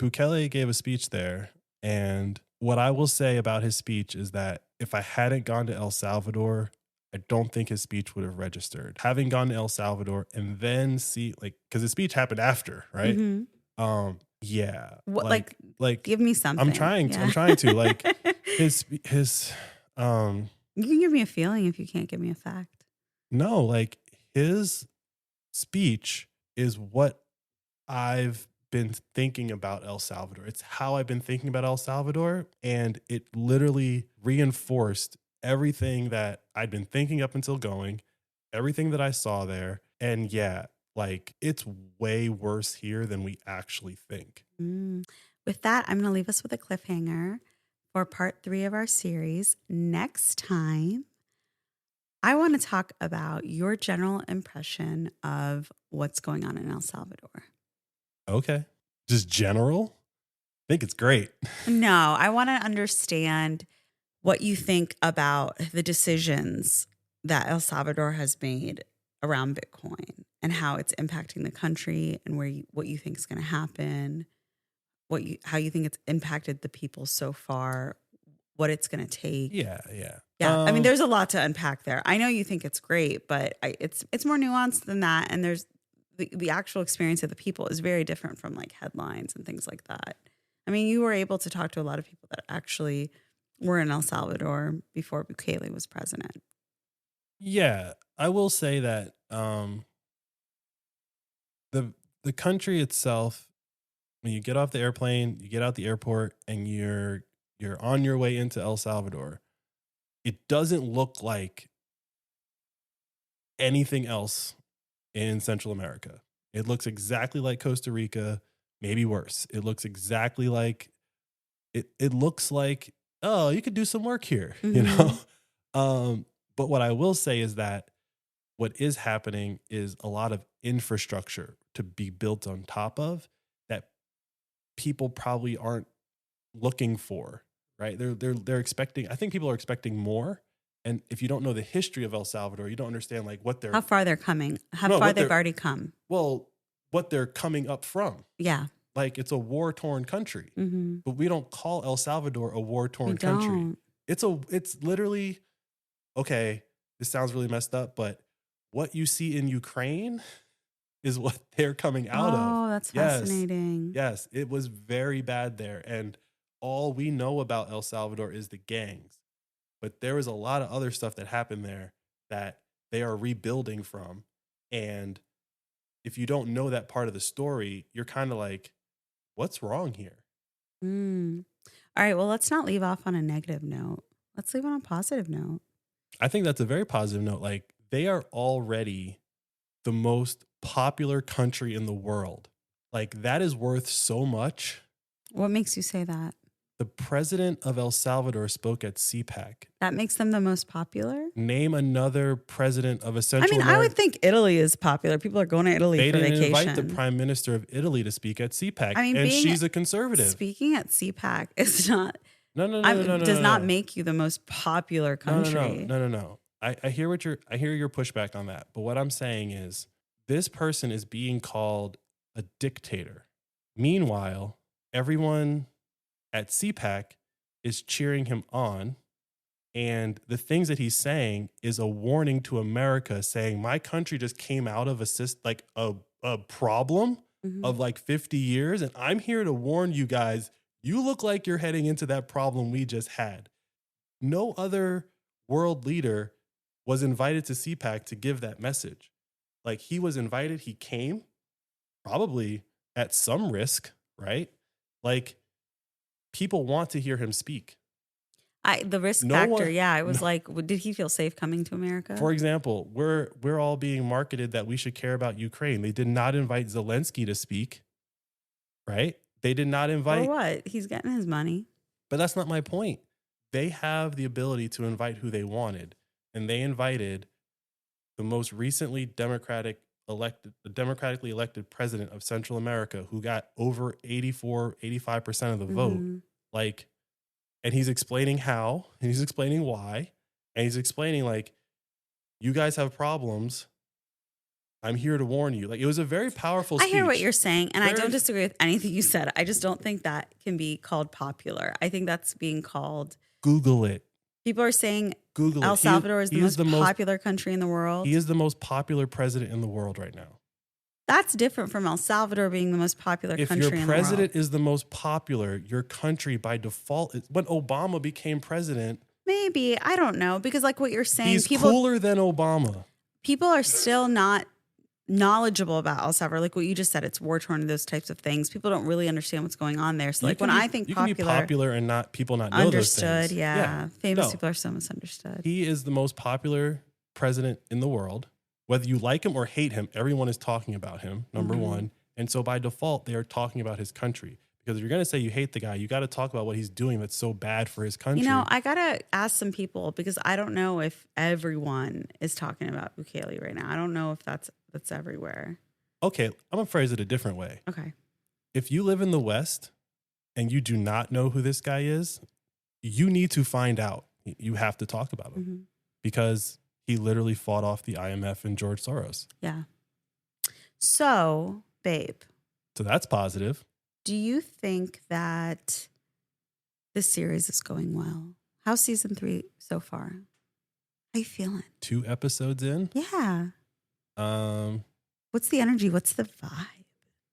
Bukele gave a speech there. And what I will say about his speech is that if I hadn't gone to El Salvador, I don't think his speech would have registered. Having gone to El Salvador and then because his speach happened after, right? Mm-hmm. Yeah. What, give me something. I'm trying to his you can give me a feeling if you can't give me a fact. No, his speech is what I've been thinking about El Salvador. It's how I've been thinking about El Salvador, and it literally reinforced everything that I'd been thinking up until going, everything that I saw there. And yeah, it's way worse here than we actually think. With that, I'm going to leave us with a cliffhanger for part 3 of our series. Next time, I want to talk about your general impression of what's going on in El Salvador. Okay. Just general? I think it's great. No, I want to understand what you think about the decisions that El Salvador has made around Bitcoin and how it's impacting the country, and what you think is going to happen, how you think it's impacted the people so far, what it's going to take. Yeah. I mean, there's a lot to unpack there. I know you think it's great, but it's more nuanced than that. And there's the actual experience of the people is very different from headlines and things like that. I mean, you were able to talk to a lot of people that actually were in El Salvador before Bukele was president. Yeah, I will say that the country itself, when you get off the airplane, you get out the airport, and you're on your way into El Salvador, it doesn't look like anything else in Central America. It looks exactly like Costa Rica, maybe worse. It looks exactly like it looks like, oh, you could do some work here, you know? But what I will say is that what is happening is a lot of infrastructure to be built on top of that people probably aren't looking for, right? They're expecting, I think people are expecting more. And if you don't know the history of El Salvador, you don't understand like what they're How far they're coming, they've already come. Well, what they're coming up from. Yeah. Like it's a war-torn country. But we don't call El Salvador a war-torn We country. don't. It's literally, okay, this sounds really messed up, but what you see in Ukraine is what they're coming out of. Oh, that's fascinating. Yes, it was very bad there. And all we know about El Salvador is the gangs. But there was a lot of other stuff that happened there that they are rebuilding from. And if you don't know that part of the story, you're kind of like, what's wrong here? All right, well, let's not leave off on a negative note. Let's leave on a positive note. I think that's a very positive note. Like, they are already the most popular country in the world. Like, that is worth so much. What makes you say that? The president of El Salvador spoke at CPAC. That makes them the most popular? Name another president of a Central I mean, America. I would think Italy is popular. People are going to Italy for vacation. They didn't invite the prime minister of Italy to speak at CPAC. I mean, and she's a conservative. Speaking at CPAC is not... No, does not make you the most popular country. No. I hear your pushback on that. But what I'm saying is this person is being called a dictator. Meanwhile, everyone at CPAC is cheering him on. And the things that he's saying is a warning to America, saying my country just came out of a problem of like 50 years. And I'm here to warn you guys, you look like you're heading into that problem we just had. No other world leader was invited to CPAC to give that message. Like, he was invited, he came, probably at some risk, right? Like, people want to hear him speak. The risk factor, yeah. It was like, did he feel safe coming to America? For example, we're all being marketed that we should care about Ukraine. They did not invite Zelensky to speak, right? They did not invite... For what? He's getting his money. But that's not my point. They have the ability to invite who they wanted. And they invited the most recently democratically elected president of Central America, who got over 85% of the vote. Like, and he's explaining how, and he's explaining why, and he's explaining like, you guys have problems. I'm here to warn you. Like, it was a very powerful speech. I hear what you're saying, and I don't disagree with anything you said. I just don't think that can be called popular. I think that's being called... Google it. People are saying Google El Salvador is the most popular country in the world. He is the most popular president in the world right now. That's different from El Salvador being the most popular country in the world. If your president is the most popular, your country by default... When Obama became president... Maybe. I don't know. Because like what you're saying... He's cooler than Obama. People are still not knowledgeable about El Salvador. Like what you just said, it's war-torn and those types of things. People don't really understand what's going on there. So like when I think popular... You can be popular and not people not know those things. Understood, yeah. Famous people are so misunderstood. He is the most popular president in the world. Whether you like him or hate him, everyone is talking about him, number one. And so by default, they are talking about his country. Because if you're going to say you hate the guy, you got to talk about what he's doing that's so bad for his country. You know, I got to ask some people because I don't know if everyone is talking about Bukele right now. I don't know if that's everywhere. Okay, I'm going to phrase it a different way. Okay. If you live in the West and you do not know who this guy is, you need to find out. You have to talk about him because he literally fought off the IMF and George Soros. Yeah. So, babe. So that's positive. Do you think that this series is going well? How's season 3 so far? How you feeling? 2 episodes in? Yeah. What's the energy? What's the vibe?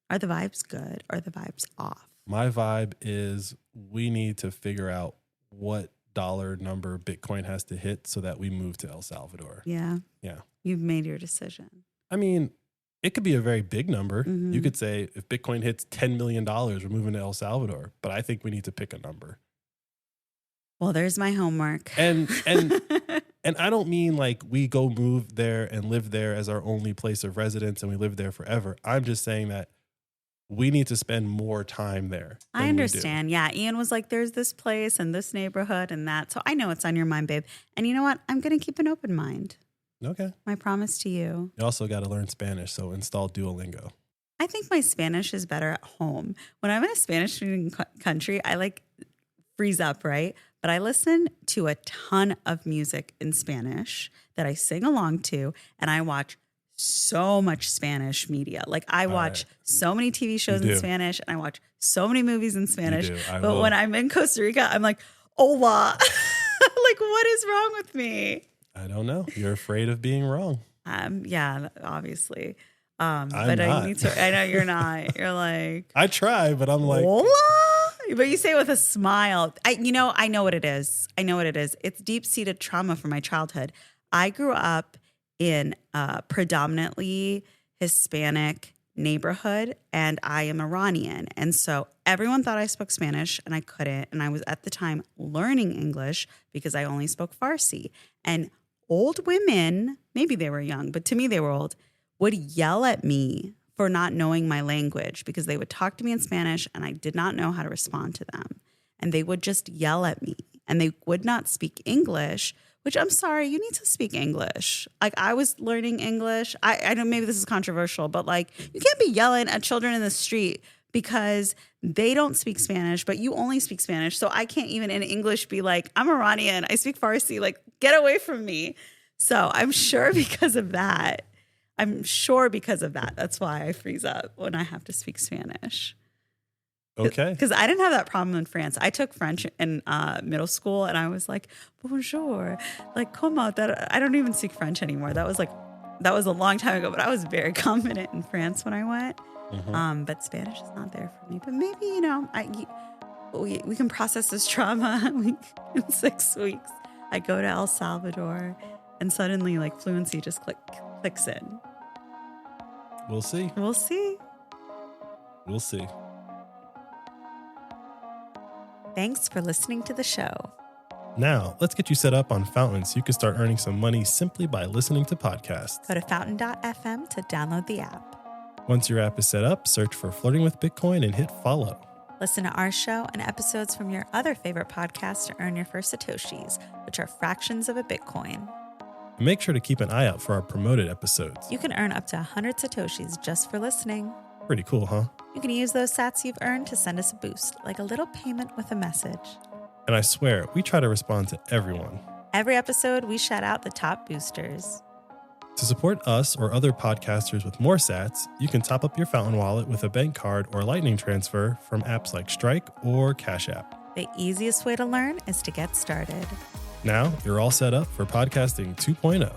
Are the vibes good? Or are the vibes off? My vibe is we need to figure out what dollar number Bitcoin has to hit so that we move to El Salvador. Yeah. Yeah. You've made your decision. I mean, it could be a very big number. Mhm. You could say if Bitcoin hits $10 million, we're moving to El Salvador. But I think we need to pick a number. Well, there's my homework. And I don't mean like we go move there and live there as our only place of residence and we live there forever. I'm just saying that we need to spend more time there. I understand. Yeah. Ian was like, there's this place and this neighborhood and that. So I know it's on your mind, babe. And you know what? I'm going to keep an open mind. Okay. My promise to you. You also got to learn Spanish. So install Duolingo. I think my Spanish is better at home. When I'm in a Spanish-speaking country, I like freeze up, right? But I listen to a ton of music in Spanish that I sing along to, and I watch so much Spanish media. Like I watch so many TV shows in Spanish, and I watch so many movies in Spanish. But when I'm in Costa Rica, I'm like, hola. Like, what is wrong with me? I don't know. You're afraid of being wrong. Yeah, obviously. I'm but not. I know you're not. You're like, I try, but I'm like, hola. But you say it with a smile. I know what it is. I know what it is. It's deep-seated trauma from my childhood. I grew up in a predominantly Hispanic neighborhood, and I am Iranian. And so everyone thought I spoke Spanish, and I couldn't. And I was at the time learning English because I only spoke Farsi. And old women, maybe they were young, but to me they were old, would yell at me for not knowing my language because they would talk to me in Spanish and I did not know how to respond to them. And they would just yell at me and they would not speak English, which I'm sorry, you need to speak English. Like I was learning English. I know maybe this is controversial, but like you can't be yelling at children in the street because they don't speak Spanish, but you only speak Spanish. So I can't even in English be like, I'm Iranian, I speak Farsi, like get away from me. So I'm sure because of that, that's why I freeze up when I have to speak Spanish. okay. Because I didn't have that problem in France. I took French in middle school and I was like, bonjour, like, comment. I don't even speak French anymore. That was a long time ago, but I was very confident in France when I went. Mm-hmm. But Spanish is not there for me. But maybe, we can process this trauma in 6 weeks. I go to El Salvador and suddenly like fluency just clicks in. We'll see. We'll see. We'll see. Thanks for listening to the show. Now, let's get you set up on Fountain so you can start earning some money simply by listening to podcasts. Go to fountain.fm to download the app. Once your app is set up, search for Flirting with Bitcoin and hit follow. Listen to our show and episodes from your other favorite podcasts to earn your first Satoshis, which are fractions of a Bitcoin. And make sure to keep an eye out for our promoted episodes. You can earn up to 100 Satoshis just for listening. Pretty cool, huh? You can use those sats you've earned to send us a boost, like a little payment with a message. And I swear, we try to respond to everyone. Every episode, we shout out the top boosters. To support us or other podcasters with more sats, you can top up your Fountain wallet with a bank card or lightning transfer from apps like Strike or Cash App. The easiest way to learn is to get started. Now, you're all set up for podcasting 2.0.